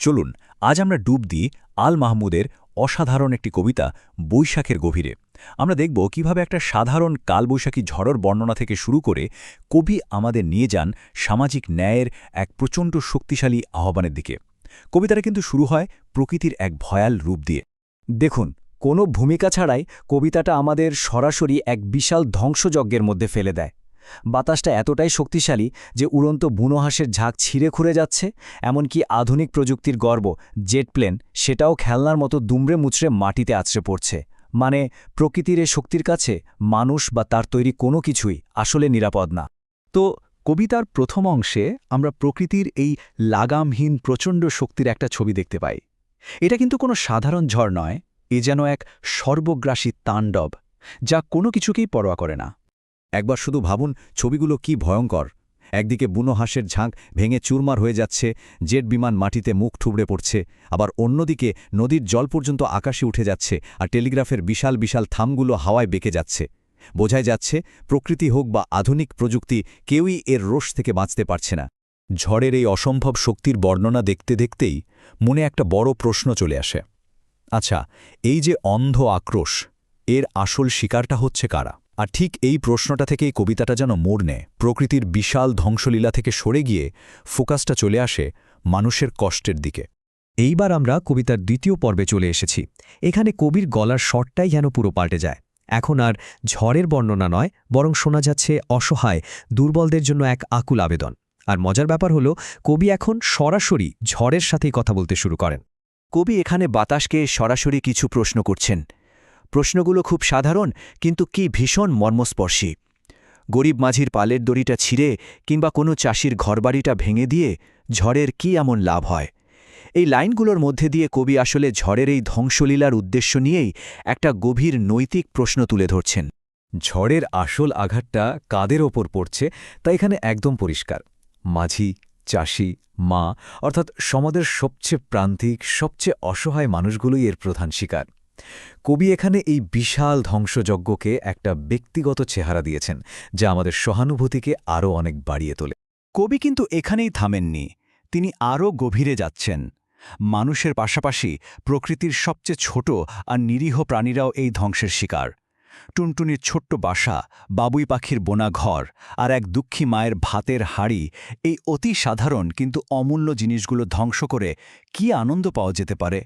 চলুন আজ আমরা ডুব দিই আল মাহমুদের অসাধারণ একটি কবিতা বৈশাখের গভীরে। আমরা দেখব কিভাবে একটা সাধারণ কালবৈশাখী ঝড়ের বর্ণনা থেকে শুরু করে কবি আমাদের নিয়ে যান সামাজিক ন্যায়ের এক প্রচণ্ড শক্তিশালী আহ্বানের দিকে। কবিতাটা কিন্তু শুরু হয় প্রকৃতির এক ভয়াল রূপ দিয়ে। দেখুন, কোনো ভূমিকা ছাড়াই কবিতাটা আমাদের সরাসরি এক বিশাল ধ্বংসযজ্ঞের মধ্যে ফেলে দেয়। বাতাসটা এতটাই শক্তিশালী যে উড়ন্ত বুনোহাঁসের ঝাঁক ছিঁড়ে খুঁড়ে যাচ্ছে, এমনকি আধুনিক প্রযুক্তির গর্ব জেট প্লেন সেটাও খেলনার মতো দুমড়ে মুচড়ে মাটিতে আছড়ে পড়ছে। মানে প্রকৃতির এ শক্তির কাছে মানুষ বা তার তৈরি কোনো কিছুই আসলে নিরাপদ না। তো কবিতার প্রথম অংশে আমরা প্রকৃতির এই লাগামহীন প্রচণ্ড শক্তির একটা ছবি দেখতে পাই। এটা কিন্তু কোনো সাধারণ ঝড় নয়, এ যেন এক সর্বগ্রাসী তাণ্ডব, যা কোনো কিছুকেই পরোয়া করে না। একবার শুধু ভাবুন ছবিগুলো কি ভয়ঙ্কর। একদিকে বুনো হাঁসের ঝাঁক ভেঙে চুরমার হয়ে যাচ্ছে, জেট বিমান মাটিতে মুখ ঠুবড়ে পড়ছে, আবার অন্যদিকে নদীর জল পর্যন্ত আকাশে উঠে যাচ্ছে আর টেলিগ্রাফের বিশাল বিশাল থামগুলো হাওয়ায় বেঁকে যাচ্ছে। বোঝাই যাচ্ছে প্রকৃতি হোক বা আধুনিক প্রযুক্তি, কেউই এর রোষ থেকে বাঁচতে পারছে না। ঝড়ের এই অসম্ভব শক্তির বর্ণনা দেখতে দেখতেই মনে একটা বড় প্রশ্ন চলে আসে। আচ্ছা, এই যে অন্ধ আক্রোশ, এর আসল শিকারটা হচ্ছে কারা? আর ঠিক এই প্রশ্নটা থেকেই কবিতাটা যেন মোড় নেয়। প্রকৃতির বিশাল ধ্বংসলীলা থেকে সরে গিয়ে ফোকাসটা চলে আসে মানুষের কষ্টের দিকে। এইবার আমরা কবিতার দ্বিতীয় পর্বে চলে এসেছি। এখানে কবির গলার স্বরটাই যেন পুরো পাল্টে যায়। এখন আর ঝড়ের বর্ণনা নয়, বরং শোনা যাচ্ছে অসহায় দুর্বলদের জন্য এক আকুল আবেদন। আর মজার ব্যাপার হলো, কবি এখন সরাসরি ঝড়ের সাথেই কথা বলতে শুরু করেন। কবি এখানে বাতাসকে সরাসরি কিছু প্রশ্ন করছেন। প্রশ্নগুলো খুব সাধারণ, কিন্তু কি ভীষণ মর্মস্পর্শী। গরিব মাঝির পালের দড়িটা ছিঁড়ে কিংবা কোনো চাষির ঘরবাড়িটা ভেঙে দিয়ে ঝড়ের কি এমন লাভ হয়? এই লাইনগুলোর মধ্যে দিয়ে কবি আসলে ঝড়ের এই ধ্বংসলীলার উদ্দেশ্য নিয়েই একটা গভীর নৈতিক প্রশ্ন তুলে ধরছেন। ঝড়ের আসল আঘাতটা কাদের ওপর পড়ছে তা এখানে একদম পরিষ্কার। মাঝি, চাষি, মা, অর্থাৎ সমাজের সবচেয়ে প্রান্তিক, সবচেয়ে অসহায় মানুষগুলোই এর প্রধান শিকার। কবি এখানে এই বিশাল ধ্বংসযজ্ঞকে একটা ব্যক্তিগত চেহারা দিয়েছেন, যা আমাদের সহানুভূতিকে আরও অনেক বাড়িয়ে তোলে। কবি কিন্তু এখানেই থামেননি, তিনি আরও গভীরে যাচ্ছেন। মানুষের পাশাপাশি প্রকৃতির সবচেয়ে ছোট আর নিরীহ প্রাণীরাও এই ধ্বংসের শিকার। টুনটুনির ছোট্ট বাসা, বাবুই পাখির বোনা ঘর আর এক দুঃখী মায়ের ভাতের হাঁড়ি, এই অতি সাধারণ কিন্তু অমূল্য জিনিসগুলো ধ্বংস করে কি আনন্দ পাওয়া যেতে পারে?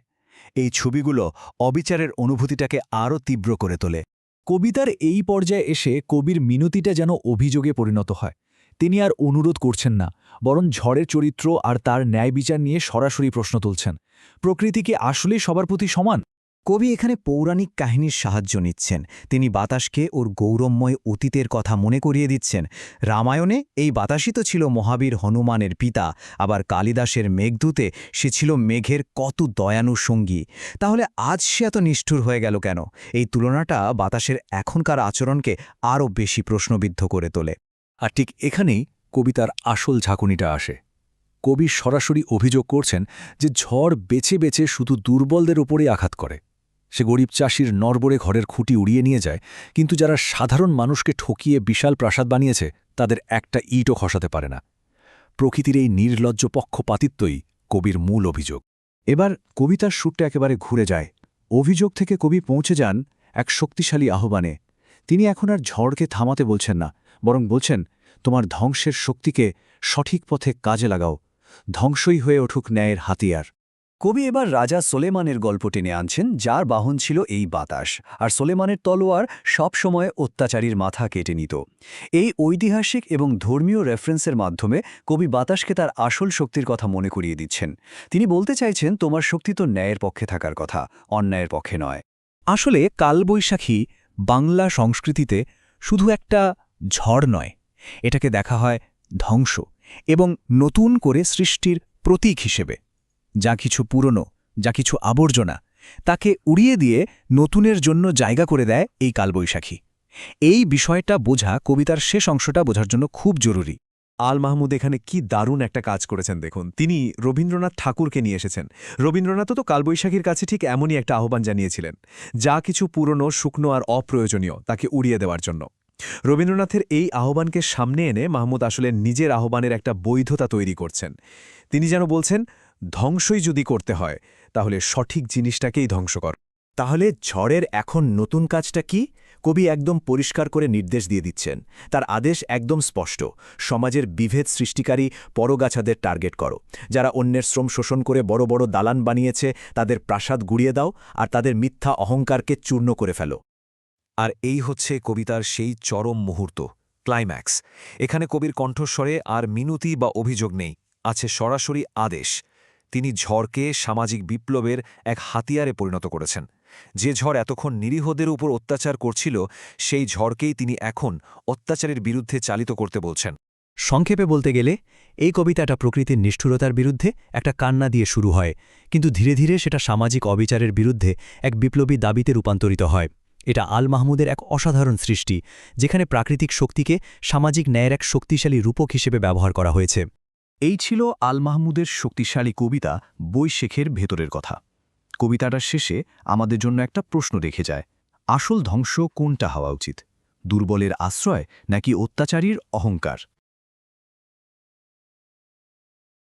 এই ছবিগুলো অবিচারের অনুভূতিটাকে আরও তীব্র করে তোলে। কবিতার এই পর্যায়ে এসে কবির মিনতিটা যেন অভিযোগে পরিণত হয়। তিনি আর অনুরোধ করছেন না, বরং ঝড়ের চরিত্র আর তার ন্যায় বিচার নিয়ে সরাসরি প্রশ্ন তুলছেন। প্রকৃতি কি আসলেই সবার প্রতি সমান? কবি এখানে পৌরাণিক কাহিনীর সাহায্য নিচ্ছেন। তিনি বাতাসকে ওর গৌরবময় অতীতের কথা মনে করিয়ে দিচ্ছেন। রামায়ণে এই বাতাসই তো ছিল মহাবীর হনুমানের পিতা, আবার কালিদাসের মেঘদূতে সে ছিল মেঘের কত দয়ালু সঙ্গী। তাহলে আজ সে এত নিষ্ঠুর হয়ে গেল কেন? এই তুলনাটা বাতাসের এখনকার আচরণকে আরও বেশি প্রশ্নবিদ্ধ করে তোলে। আর ঠিক এখানেই কবিতার আসল ঝাঁকুনিটা আসে। কবি সরাসরি অভিযোগ করছেন যে ঝড় বেছে বেছে শুধু দুর্বলদের ওপরেই আঘাত করে। সে গরিব চাষির নড়বড়ে ঘরের খুঁটি উড়িয়ে নিয়ে যায়, কিন্তু যারা সাধারণ মানুষকে ঠকিয়ে বিশাল প্রাসাদ বানিয়েছে তাদের একটা ইটও খসাতে পারে না। প্রকৃতির এই নির্লজ্জ পক্ষপাতিত্বই কবির মূল অভিযোগ। এবার কবিতার সুরটা একেবারে ঘুরে যায়। অভিযোগ থেকে কবি পৌঁছে যান এক শক্তিশালী আহ্বানে। তিনি এখন আর ঝড়কে থামাতে বলছেন না, বরং বলছেন, তোমার ধ্বংসের শক্তিকে সঠিক পথে কাজে লাগাও, ধ্বংসই হয়ে উঠুক ন্যায়ের হাতিয়ার। কবি এবার রাজা সোলেমানের গল্প টেনে আনছেন, যার বাহন ছিল এই বাতাস, আর সোলেমানের তলোয়ার সবসময় অত্যাচারীর মাথা কেটে নিত। এই ঐতিহাসিক এবং ধর্মীয় রেফারেন্সের মাধ্যমে কবি বাতাসকে তার আসল শক্তির কথা মনে করিয়ে দিচ্ছেন। তিনি বলতে চাইছেন, তোমার শক্তি তো ন্যায়ের পক্ষে থাকার কথা, অন্যায়ের পক্ষে নয়। আসলে কালবৈশাখী বাংলা সংস্কৃতিতে শুধু একটা ঝড় নয়, এটাকে দেখা হয় ধ্বংস এবং নতুন করে সৃষ্টির প্রতীক হিসেবে। যা কিছু পুরনো, যা কিছু আবর্জনা, তাকে উড়িয়ে দিয়ে নতুনের জন্য জায়গা করে দেয় এই কালবৈশাখী। এই বিষয়টা বোঝা কবিতার শেষ অংশটা বোঝার জন্য খুব জরুরি। আল মাহমুদ এখানে কি দারুণ একটা কাজ করেছেন দেখুন। তিনি রবীন্দ্রনাথ ঠাকুরকে নিয়ে এসেছেন। রবীন্দ্রনাথও তো কালবৈশাখীর কাছে ঠিক এমনই একটা আহ্বান জানিয়েছিলেন, যা কিছু পুরনো, শুকনো আর অপ্রয়োজনীয় তাকে উড়িয়ে দেওয়ার জন্য। রবীন্দ্রনাথের এই আহ্বানকে সামনে এনে মাহমুদ আসলে নিজের আহ্বানের একটা বৈধতা তৈরি করছেন। তিনি যেন বলছেন, ধ্বংসই যদি করতে হয় তাহলে সঠিক জিনিসটাকেই ধ্বংস কর। তাহলে ঝড়ের এখন নতুন কাজটা কি? কবি একদম পরিষ্কার করে নির্দেশ দিয়ে দিচ্ছেন। তার আদেশ একদম স্পষ্ট, সমাজের বিভেদ সৃষ্টিকারী পরগাছাদের টার্গেট করো। যারা অন্যের শ্রম শোষণ করে বড় বড় দালান বানিয়েছে তাদের প্রাসাদ গুড়িয়ে দাও আর তাদের মিথ্যা অহংকারকে চূর্ণ করে ফেলো। আর এই হচ্ছে কবিতার সেই চরম মুহূর্ত, ক্লাইম্যাক্স। এখানে কবির কণ্ঠস্বরে আর মিনতি বা অভিযোগ নেই, আছে সরাসরি আদেশ। তিনি ঝড়কে সামাজিক বিপ্লবের এক হাতিয়ারে পরিণত করেছেন। যে ঝড় এতক্ষণ নিরীহদের উপর অত্যাচার করছিল, সেই ঝড়কেই তিনি এখন অত্যাচারের বিরুদ্ধে চালিত করতে বলছেন। সংক্ষেপে বলতে গেলে এই কবিতাটা প্রকৃতির নিষ্ঠুরতার বিরুদ্ধে একটা কান্না দিয়ে শুরু হয়, কিন্তু ধীরে ধীরে সেটা সামাজিক অবিচারের বিরুদ্ধে এক বিপ্লবী দাবিতে রূপান্তরিত হয়। এটা আল মাহমুদের এক অসাধারণ সৃষ্টি, যেখানে প্রাকৃতিক শক্তিকে সামাজিক ন্যায়ের এক শক্তিশালী রূপক হিসেবে ব্যবহার করা হয়েছে। এই ছিল আল মাহমুদের শক্তিশালী কবিতা বই শেখের ভেতরের কথা। কবিতাটার শেষে আমাদের জন্য একটা প্রশ্ন রেখে যায়, আসল ধ্বংস কোনটা হওয়া উচিত? দুর্বলের আশ্রয় নাকি অত্যাচারীর অহংকার?